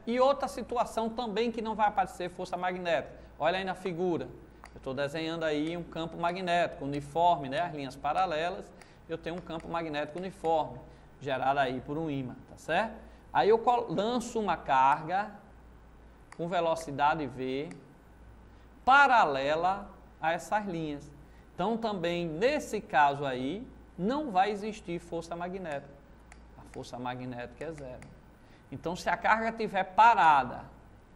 E outra situação também que não vai aparecer força magnética. Olha aí na figura. Eu estou desenhando aí um campo magnético uniforme, né? As linhas paralelas. Eu tenho um campo magnético uniforme, gerado aí por um ímã, tá certo? Aí eu lanço uma carga com velocidade V paralela a essas linhas. Então também nesse caso aí não vai existir força magnética. A força magnética é zero. Então se a carga estiver parada,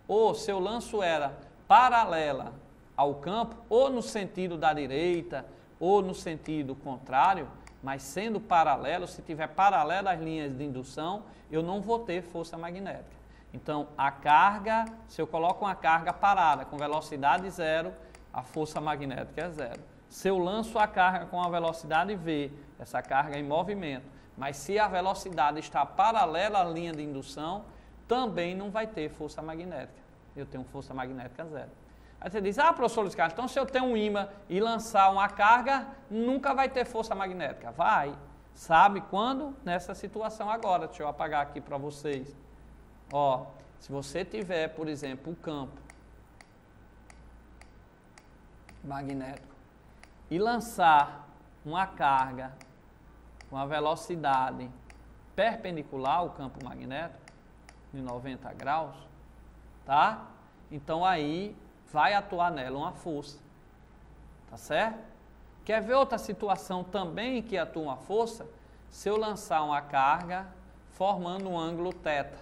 ou se eu lanço ela paralela ao campo, ou no sentido da direita, ou no sentido contrário, mas sendo paralelo, se tiver paralelo às linhas de indução, eu não vou ter força magnética. Então, a carga, se eu coloco uma carga parada com velocidade zero, a força magnética é zero. Se eu lanço a carga com a velocidade V, essa carga é em movimento, mas se a velocidade está paralela à linha de indução, também não vai ter força magnética. Eu tenho força magnética zero. Aí você diz, professor Luiz Carlos, então se eu tenho um ímã e lançar uma carga, nunca vai ter força magnética. Vai. Sabe quando? Nessa situação agora. Deixa eu apagar aqui para vocês. Ó, se você tiver, por exemplo, o campo magnético e lançar uma carga com a velocidade perpendicular ao campo magnético, de 90 graus, tá? Então aí vai atuar nela uma força, tá certo? Quer ver outra situação também que atua uma força? Se eu lançar uma carga formando um ângulo θ,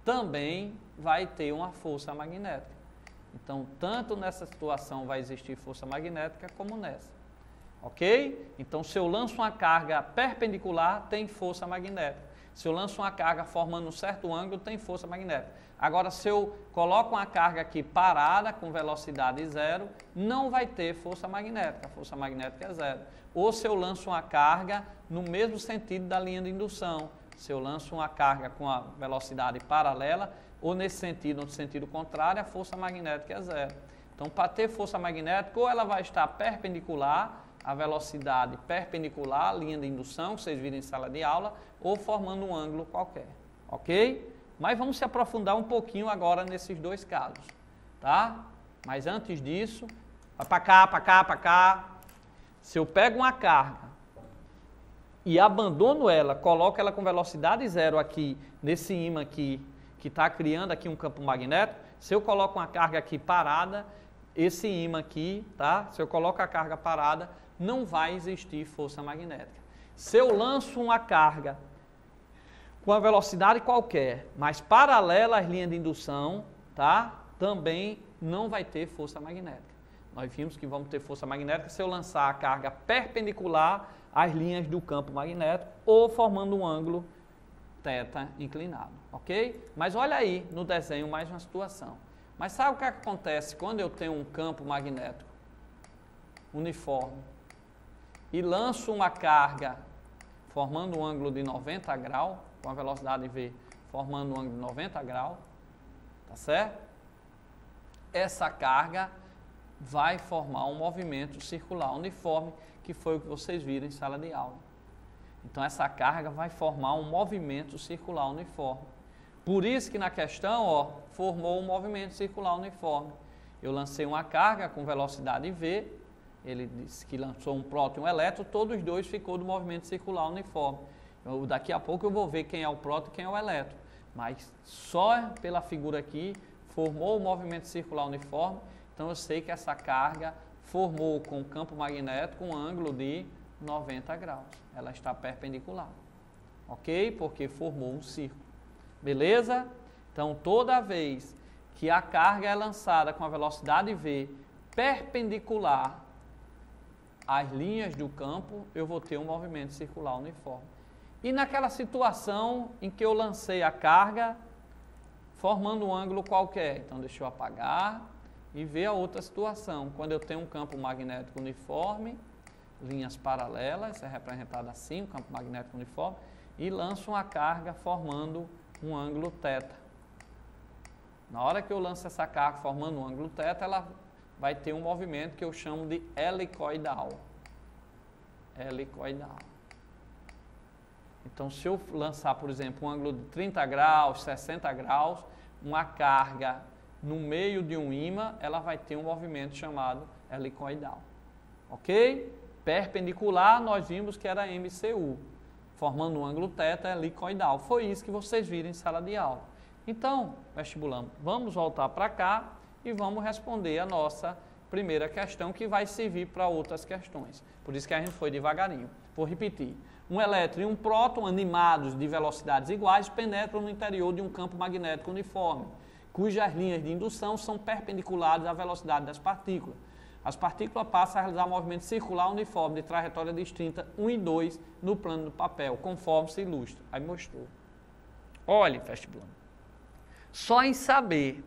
também vai ter uma força magnética. Então, tanto nessa situação vai existir força magnética como nessa. Ok? Então, se eu lanço uma carga perpendicular, tem força magnética. Se eu lanço uma carga formando um certo ângulo, tem força magnética. Agora, se eu coloco uma carga aqui parada, com velocidade zero, não vai ter força magnética. A força magnética é zero. Ou se eu lanço uma carga no mesmo sentido da linha de indução. Se eu lanço uma carga com a velocidade paralela, ou nesse sentido, ou no sentido contrário, a força magnética é zero. Então, para ter força magnética, ou ela vai estar perpendicular, a velocidade perpendicular à linha de indução, que vocês viram em sala de aula, ou formando um ângulo qualquer, ok? Mas vamos se aprofundar um pouquinho agora nesses dois casos, tá? Mas antes disso, vai para cá, para cá, para cá. Se eu pego uma carga e abandono ela, coloco ela com velocidade zero aqui, nesse ímã aqui, que está criando aqui um campo magnético, se eu coloco uma carga aqui parada, esse ímã aqui, tá? Se eu coloco a carga parada, não vai existir força magnética. Se eu lanço uma carga com a velocidade qualquer, mas paralela às linhas de indução, tá? Também não vai ter força magnética. Nós vimos que vamos ter força magnética se eu lançar a carga perpendicular às linhas do campo magnético ou formando um ângulo θ inclinado, ok? Mas olha aí no desenho mais uma situação. Mas sabe o que acontece quando eu tenho um campo magnético uniforme e lanço uma carga formando um ângulo de 90 graus, com a velocidade V formando um ângulo de 90 graus, tá certo? Essa carga vai formar um movimento circular uniforme, que foi o que vocês viram em sala de aula. Então essa carga vai formar um movimento circular uniforme. Por isso que na questão, ó, formou um movimento circular uniforme. Eu lancei uma carga com velocidade V, ele disse que lançou um próton e um elétron, todos os dois ficou do movimento circular uniforme. Daqui a pouco eu vou ver quem é o próton e quem é o elétron. Mas só pela figura aqui, formou o movimento circular uniforme, então eu sei que essa carga formou com o campo magnético um ângulo de 90 graus. Ela está perpendicular, ok? Porque formou um círculo. Beleza? Então, toda vez que a carga é lançada com a velocidade V perpendicular às linhas do campo, eu vou ter um movimento circular uniforme. E naquela situação em que eu lancei a carga formando um ângulo qualquer, então deixa eu apagar e ver a outra situação. Quando eu tenho um campo magnético uniforme, linhas paralelas, é representado assim, o campo magnético uniforme, e lanço uma carga formando um ângulo θ. Na hora que eu lanço essa carga formando um ângulo θ, ela vai ter um movimento que eu chamo de helicoidal. Helicoidal. Então, se eu lançar, por exemplo, um ângulo de 30 graus, 60 graus, uma carga no meio de um ímã, ela vai ter um movimento chamado helicoidal. Ok? Perpendicular, nós vimos que era MCU, formando um ângulo θ helicoidal. Foi isso que vocês viram em sala de aula. Então, vestibulando, vamos voltar para cá e vamos responder a nossa primeira questão, que vai servir para outras questões. Por isso que a gente foi devagarinho. Vou repetir. Um elétron e um próton, animados de velocidades iguais, penetram no interior de um campo magnético uniforme, cujas linhas de indução são perpendiculares à velocidade das partículas. As partículas passam a realizar movimento circular uniforme de trajetória distinta 1 e 2 no plano do papel, conforme se ilustra. Aí mostrou. Olhe, vestibulando. Só em saber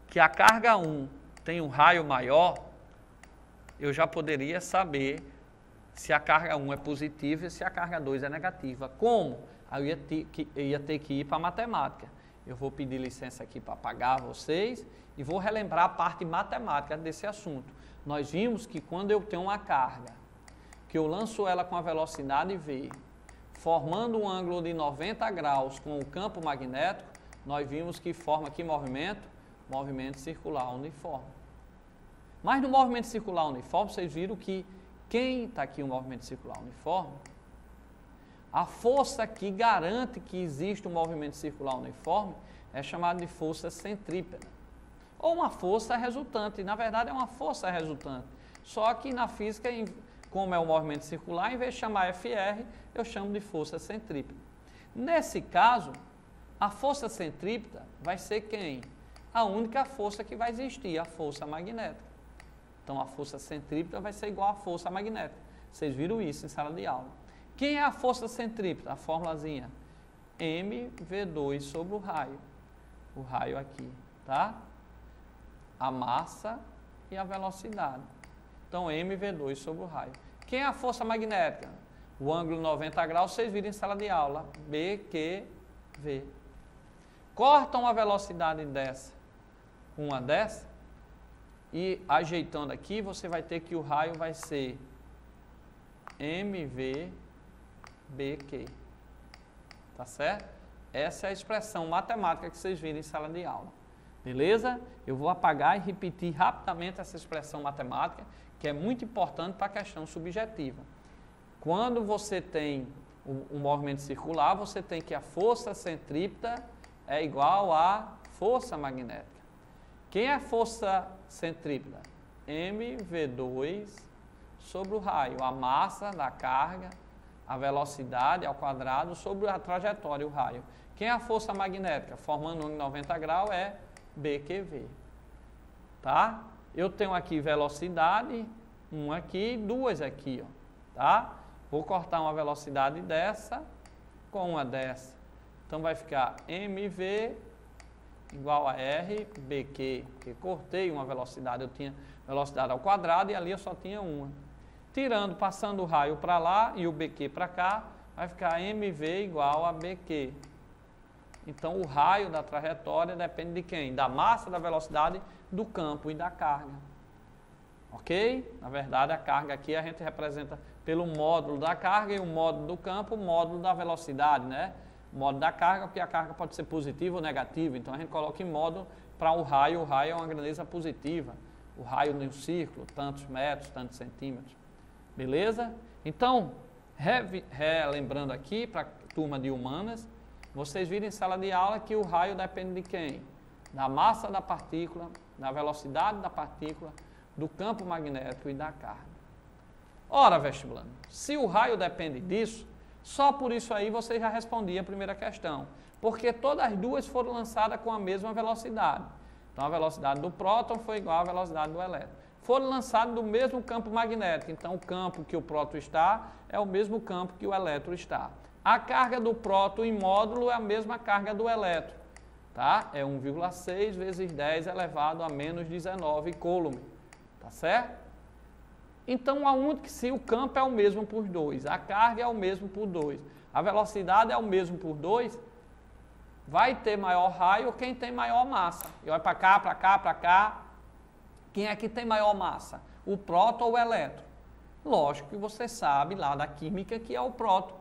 que a carga 1 tem um raio maior, eu já poderia saber se a carga 1 é positiva e se a carga 2 é negativa. Como? Aí eu ia ter que ir para a matemática. Eu vou pedir licença aqui para apagar vocês e vou relembrar a parte matemática desse assunto. Nós vimos que quando eu tenho uma carga, que eu lanço ela com a velocidade v, formando um ângulo de 90 graus com o campo magnético, nós vimos que forma que movimento? Movimento circular uniforme. Mas no movimento circular uniforme, vocês viram que quem está aqui o movimento circular uniforme, a força que garante que existe um movimento circular uniforme é chamada de força centrípeta. Ou uma força resultante. Na verdade, é uma força resultante. Só que na física, como é o movimento circular, em vez de chamar FR, eu chamo de força centrípeta. Nesse caso, a força centrípeta vai ser quem? A única força que vai existir, a força magnética. Então, a força centrípeta vai ser igual à força magnética. Vocês viram isso em sala de aula. Quem é a força centrípeta? A formulazinha mv2 sobre o raio. O raio aqui, tá? A massa e a velocidade. Então, mv2 sobre o raio. Quem é a força magnética? O ângulo 90 graus, vocês viram em sala de aula. BQV. Cortam uma velocidade dessa com uma dessa. E ajeitando aqui, você vai ter que o raio vai ser mv BQ. Tá certo? Essa é a expressão matemática que vocês viram em sala de aula. Beleza? Eu vou apagar e repetir rapidamente essa expressão matemática, que é muito importante para a questão subjetiva. Quando você tem um movimento circular, você tem que a força centrípeta é igual à força magnética. Quem é a força centrípeta? mv2 sobre o raio, a massa da carga, a velocidade ao quadrado sobre a trajetória, o raio. Quem é a força magnética? Formando um ângulo de 90 graus é BQV. Tá? Eu tenho aqui velocidade, uma aqui, duas aqui, ó. Tá? Vou cortar uma velocidade dessa com uma dessa. Então vai ficar mv igual a r BQ, porque cortei uma velocidade, eu tinha velocidade ao quadrado e ali eu só tinha uma. Tirando, passando o raio para lá e o BQ para cá, vai ficar mv igual a BQ. Então, o raio da trajetória depende de quem? Da massa, da velocidade, do campo e da carga. Ok? Na verdade, a carga aqui a gente representa pelo módulo da carga e o módulo do campo, o módulo da velocidade, né? O módulo da carga, porque a carga pode ser positiva ou negativa. Então, a gente coloca em módulo para o raio é uma grandeza positiva. O raio de um círculo, tantos metros, tantos centímetros. Beleza? Então, relembrando aqui para a turma de humanas, vocês viram em sala de aula que o raio depende de quem? Da massa da partícula, da velocidade da partícula, do campo magnético e da carga. Ora, vestibulando, se o raio depende disso, só por isso aí você já respondia a primeira questão, porque todas as duas foram lançadas com a mesma velocidade. Então, a velocidade do próton foi igual à velocidade do elétron. Foram lançados do mesmo campo magnético, então o campo que o próton está é o mesmo campo que o elétron está. A carga do próton em módulo é a mesma carga do elétron, tá? É 1,6 vezes 10 elevado a menos 19 coulomb, tá certo? Então, se o campo é o mesmo por 2, a carga é o mesmo por 2, a velocidade é o mesmo por 2, vai ter maior raio quem tem maior massa. E olha para cá, para cá, para cá. Quem é que tem maior massa? O próton ou o elétron? Lógico que você sabe lá da química que é o próton.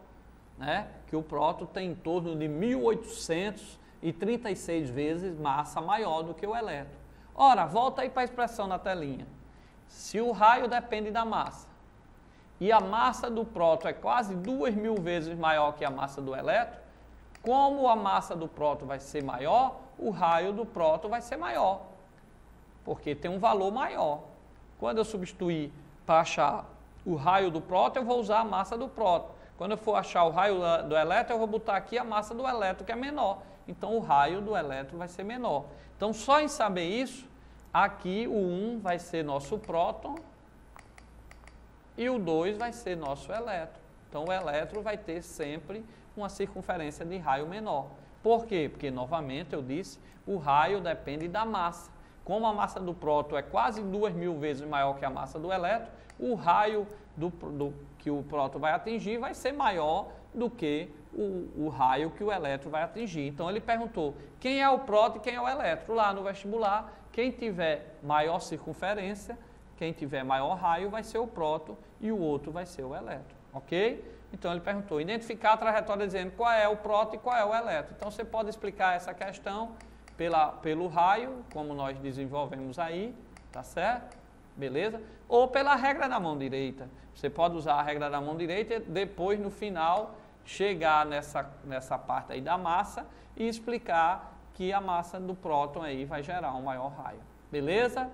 né? Que o próton tem em torno de 1836 vezes massa maior do que o elétron. Ora, volta aí para a expressão na telinha. Se o raio depende da massa e a massa do próton é quase 2.000 vezes maior que a massa do elétron, como a massa do próton vai ser maior, o raio do próton vai ser maior, porque tem um valor maior. Quando eu substituir para achar o raio do próton, eu vou usar a massa do próton. Quando eu for achar o raio do elétron, eu vou botar aqui a massa do elétron, que é menor. Então, o raio do elétron vai ser menor. Então, só em saber isso, aqui o 1 vai ser nosso próton e o 2 vai ser nosso elétron. Então, o elétron vai ter sempre uma circunferência de raio menor. Por quê? Porque, novamente, eu disse, o raio depende da massa. Como a massa do próton é quase 2.000 vezes maior que a massa do elétron, o raio que o próton vai atingir vai ser maior do que o raio que o elétron vai atingir. Então, ele perguntou quem é o próton e quem é o elétron. Lá no vestibular, quem tiver maior circunferência, quem tiver maior raio, vai ser o próton e o outro vai ser o elétron. Ok? Então, ele perguntou, identificar a trajetória dizendo qual é o próton e qual é o elétron. Então, você pode explicar essa questão pelo raio, como nós desenvolvemos aí, tá certo? Beleza? Ou pela regra da mão direita. Você pode usar a regra da mão direita e depois, no final, chegar nessa parte aí da massa e explicar que a massa do próton aí vai gerar um maior raio. Beleza?